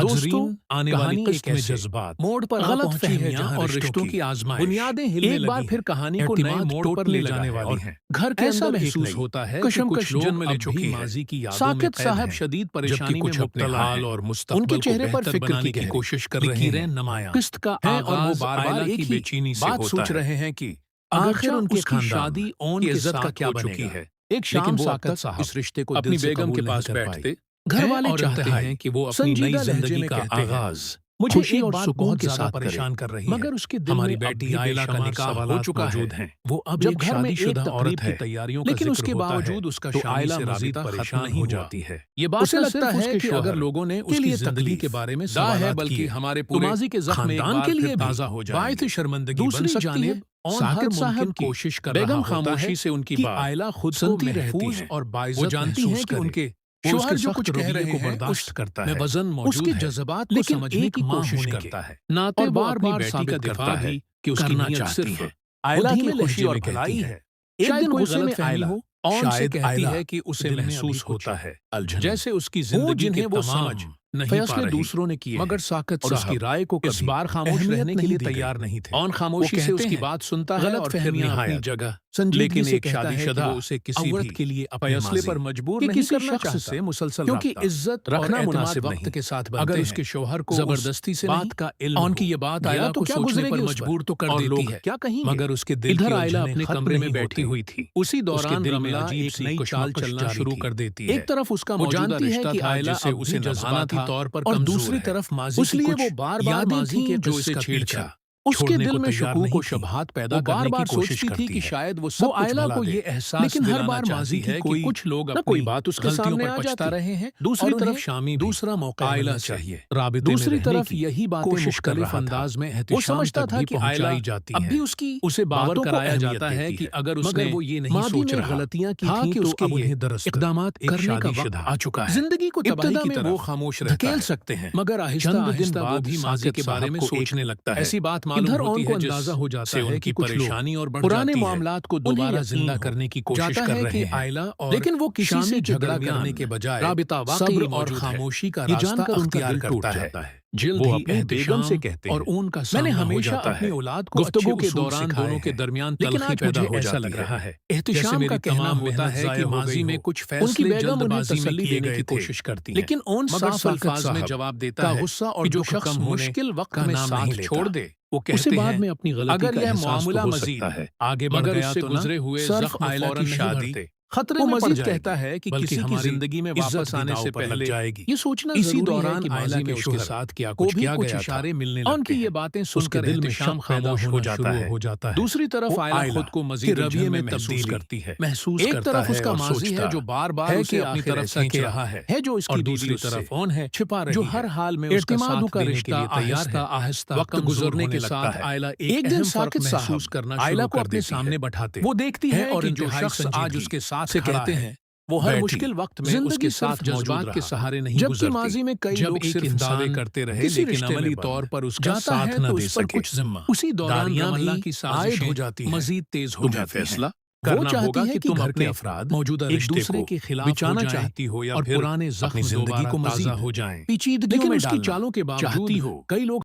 دوستوں، آنے والی کہانی قسط ایک میں ایسے جذبات موڑ پر غلط غلط فہمیاں فہمیاں اور رشتوں کی آزمائش بنیادیں ہلنے ایک بار لگی پھر ہیں، کہانی کو نئے اعتماد موڑ پر ٹوٹنے لے جانے جانے والی والی ہیں۔ گھر کے ایسا اندر ایک محسوس نئی ہوتا ہے کہ کشمکش کچھ لوگ جنم لے اب چکی بھی ہے۔ ماضی کی یادوں میں ساکت قید صاحب ہیں، شدید جبکہ پریشانی میں کچھ اپنے مبتلا حال ہیں۔ اور ان کے مستقبل کو چہرے پر بہتر فکر بنانے کی کی گہری کوشش کر رہے ہیں۔ نمایاں قسط کا ہے اور وہ آغاز بار بار عائلہ کی ایک ہی بے چینی سے بات ہوتا سوچ ہے۔ رہے ہیں کہ اگرچہ آخر ان اس کی خاندان شادی اون کی کے عزت کا ساتھ کیا ہو بنے چکی گا، ہے، ایک لیکن شام وہ اب ساکت تک صاحب اس رشتے کو اپنی دل سے بیگم کے قبول نہیں پاس کر پائے بیٹھتے گھر والے اور چاہتے انتہائی ہیں کہ وہ اپنی نئی سنجیدہ لہجے زندگی میں کا کہتے ہیں، آغاز مجھے خوشی ایک اور بات سکون بہت کے زیادہ ساتھ پریشان کرے، کر رہی ہے، مگر اس کے دل ہماری میں اب بیٹی بھی عائلہ بے کا شمار نکاح ہو سوالات چکا ہے۔ موجود ہیں۔ وہ اب جب ایک گھر میں شادی ایک شدہ تقریب عورت کی ہے، تیاریوں کا لیکن اس ذکر کے ہوتا ہے باوجود اس کا تو شامی عائلہ سے مزید رابطہ پریشان ختم نہیں نہیں ہو ہوا۔ جاتی ہے۔ یہ بات اسے نہ لگتا صرف اس ہے کے کہ شوہر اگر لوگوں نے کے اس کی لیے زندگی تکلیف کے بارے میں دہ ہے، سوالات بلکہ کیے ہمارے تو پورے ماضی کے زخم ایک خاندان بار کے پھر لیے بھی تازہ ہو جائیں باعث گے۔ شرمندگی بن دوسری سکتی ہے۔ جانب ساکت ہر صاحب ممکن کی کوشش کر بیگم رہا ہوتا خاموشی ہے سے ان کی کہ بات عائلہ خود کو سنتی رہتی محفوظ ہیں۔ اور وہ باعزت جانتی ہیں محسوس کہ ان کرے۔ کے وہ شوہر اس جو کے کچھ سخت کہہ رویے رہے کو ہیں برداشت اس کرتا میں ہے، وزن اس موجود کے ہے، جذبات کو لیکن سمجھنے ایک کی ماں کوشش ہونے کے کرتا ہے۔ ناطے اور وہ بار اپنی بار بیٹی کا ثابت دفاع کرتا ہے بھی کہ اس کی کرنا نیت چاہتی صرف ہے۔ وہ عائلہ کی دھیمے خوشی لہجے اور میں کہتی بھلائی ہے۔ ہے۔ ایک شاید دن کوئی غصے میں غلط فہمی عائلہ ہو، اون سے شاید کہتی عائلہ ہے کہ اسے دل میں ابھی محسوس کچھ ہوتا ہے الجھن جیسے اس کی ہو زندگی جنہیں کے وہ تمام سمجھ نہیں پا فیصلے رہی، دوسروں نے کیے مگر ہیں ساکت اور اس کی صاحب رائے کو اس کبھی بار خاموش اہمیت رہنے کے نہیں لیے دی گئی۔ تیار نہیں تھے۔ اون وہ خاموشی سے اس کہتے کی ہیں بات سنتا ہے غلط اور پھر فہمیاں اپنی نہایت جگہ، سنجیدگی لیکن سے ایک کہتا شادی ہے کہ شدہ وہ اسے کسی عورت بھی کے لیے اپنے فیصلے ماضی پر مجبور کہ نہیں کسی کرنا شخص چاہتا سے مسلسل کیونکہ رابطہ عزت رکھنا اور مناسب اعتماد نہیں۔ وقت کے ساتھ بنتے اگر ہیں۔ اس کے شوہر کو زبردستی سے بات نہیں، کا علم ان ہو، کی یہ بات گیا عائلہ تو کو کیا سوچنے گزرے پر گی اس مجبور تو کر اور دیتی لوگ ہے، کیا کہیں گے؟ مگر اس کے دل کی ادھر عائلہ الجھنیں اپنے ختم کمرے میں نہیں بیٹھی ہوتی۔ ہوئی تھی، اسی اس کے دوران دل میں رملہ عجیب ایک سی نئی چال کشمکش چلنا جاری شروع تھی۔ کر دیتی ہے۔ ایک طرف اس کا وہ موجودہ جانتی ہے رشتہ کہ تھا عائلہ جسے اب اسے بھی جذباتی نبھانا طور پر اور کمزور دوسری ہے، طرف ماضی اس کی لیے کچھ وہ بار بار یادیں ماضی تھیں کے جو اس قصے کا پیچھا پیچھا اس کے چھوڑنے دل کو میں تیار شکوک نہیں و تھی۔ شبہات پیدا وہ بار کرنے کی بار کوشش سوچتی تھی کرتی کہ ہے۔ شاید وہ وہ سب کچھ عائلہ بھلا کو دے، یہ احساس لیکن ہر دلانا بار ماضی چاہتی کی ہے کہ کوئی کچھ لوگ نہ کوئی اپنی بات اس کے غلطیوں سامنے پر آ پچھتا جاتی۔ رہے ہیں دوسری اور طرف انہیں شامی بھی دوسرا موقع عائلہ ملنا سے چاہیے۔ رابطے میں دوسری رہنے طرف کی یہی باتیں کوشش کر مختلف رہا تھا۔ انداز میں وہ احتشام سمجھتا تک تھا بھی کہ عائلہ پہنچائی جاتی اب ہیں۔ بھی اس کی اسے باور باتوں کو کرایا اہمیت جاتا ہے دیتی کہ اگر اس مگر نے وہ یہ نہیں ماضی سوچ میں رہا غلطیاں کی تھا تھیں کہ تو اس کے اب یہ انہیں درست اقدامات ایک کرنے کا شادی وقت شدہ آ چکا ہے۔ زندگی کو تباہی ابتدا کی میں طرف وہ خاموش رہتا دھکیل ہے، سکتے ہیں، مگر آہستہ چند دن آہستہ وہ بعد بھی ماضی ساکت کے بارے صاحب میں کو سوچنے لگتا ہے۔ ایسی بات معلوم ادھر اون ہوتی کو ہے اندازہ ہو جاتا سے ہے ان کہ کی کچھ لوگ پریشانی اور بڑھ پرانے جاتی ہے۔ معاملات کو انہیں دوبارہ یقین زندہ ہو کرنے کی کوشش جاتا کر ہے رہے کہ ہیں، عائلہ اور لیکن وہ کسی شامی سے کے جھگڑا درمیان کرنے کے بجائے رابطہ واقعی صبر اور موجود ہے۔ خاموشی کا یہ جان راستہ کر ان کا اختیار دل ٹوٹ کرتا ہے۔ جاتا ہے۔ جلد وہ ہی اپنی بیگم سے کہتے اور ہیں، اون کا میں نے سامنا ہو ہمیشہ جاتا اپنی ہے۔ اولاد کو گفتگو اچھے کے اصول دوران سکھائے دونوں کے ہیں، درمیان لیکن تلخی آج پیدا مجھے ہو ایسا جاتی لگ ہے۔ رہا ہے احتشام کا کہنا ہوتا ہے کہ ماضی میں کچھ فیصلے جلد بازی میں کیے گئے تھے، کوشش کرتی ہیں، لیکن اون مگر صاف ساکت الفاظ میں صاحب جواب دیتا کا ہے غصہ اور کہ جو دکھ شخص کم ہونے مشکل وقت کا میں نام ساتھ نہیں لیتا۔ چھوڑ دے وہ اسے کہتے بعد ہیں میں اپنی غلطی اگر کا یہ احساس معاملہ تو ہو مزید سکتا ہے، آگے بڑھ مگر گیا اس سے تو نہ گزرے ہوئے صرف زخم عائلہ فوراً کی نہیں شادی بھرتے۔ خطرے وہ میں پڑ مزید جائے کہتا گی، ہے کہ بلکہ کسی کی ہماری زندگی میں عزت واپس بھی آنے داؤ سے پر لگ پہلے جائے گی۔ یہ سوچنا اسی ضروری ہے دوران کہ عائلہ ماضی کے میں اس کے شوہر ساتھ کیا کو کچھ بھی کیا کچھ گیا تھا۔ اشارے ملنے ان لگتے کی یہ ہیں۔ باتیں اس سن کے کر دل میں احتشام شک پیدا خاموش ہونا شروع ہو جاتا ہے۔ دوسری طرف وہ عائلہ عائلہ خود کو کے مزید رویے الجھن میں میں محسوس تبدیلی کرتی ہے۔ محسوس ایک کرتا طرف ہے اس کا اور ماضی ہے سوچتا جو بار بار ہے اسے کہ اپنی آخر طرف ایسا کھینچ کیا رہا ہے، ہے جو اس اور کی دوسری بیوی اس طرف سے اون ہے چھپا رہی جو ہے۔ ہر حال میں اس کا اعتماد ساتھ کا دینے کے رشتہ لیے تیار ہے۔ آہستہ وقت کمزور گزرنے ہونے کے لگتا ساتھ ہے۔ عائلہ ایک ایک دن اہم فرق ساکت محسوس صاحب کرنا عائلہ شروع کو کر اپنے دیتی سامنے ہے۔ بٹھاتے وہ دیکھتی ہیں ہے اور کہ جو انتہائی شخص آج سنجیدگی اس کے ساتھ سے کھڑا کہتے ہے، ہیں وہ ہر بیٹھی مشکل وقت میں اس زندگی کے صرف ساتھ موجود جذبات کے رہا، سہارے نہیں جبکہ گزرتی۔ ماضی میں کئی جب لوگ ایک صرف دعوے انسان کرتے رہے کسی لیکن رشتے میں عملی بندھ طور پر اس کا جاتا ساتھ ہے نہ تو دے اس پر سکے۔ کچھ ذمہ اسی دوران داریاں رم اللہ بھی کی عائد سازشیں ہو جاتی ہیں۔ مزید تیز ہو تمہیں جاتی ہیں۔ فیصلہ وہ کرنا چاہتی ہوگا ہے کہ کہ تم گھر اپنے کے افراد موجودہ ایک رشتے دوسرے کو کے خلاف بچانا ہو جائیں چاہتی ہو یا اور پھر پرانے اپنی زخم زندگی دوبارہ کو تازہ مزید ہو جائیں۔ پیچیدگیوں لیکن میں اس کی ڈالنا چالوں کے باوجود چاہتی ہو۔ کئی لوگ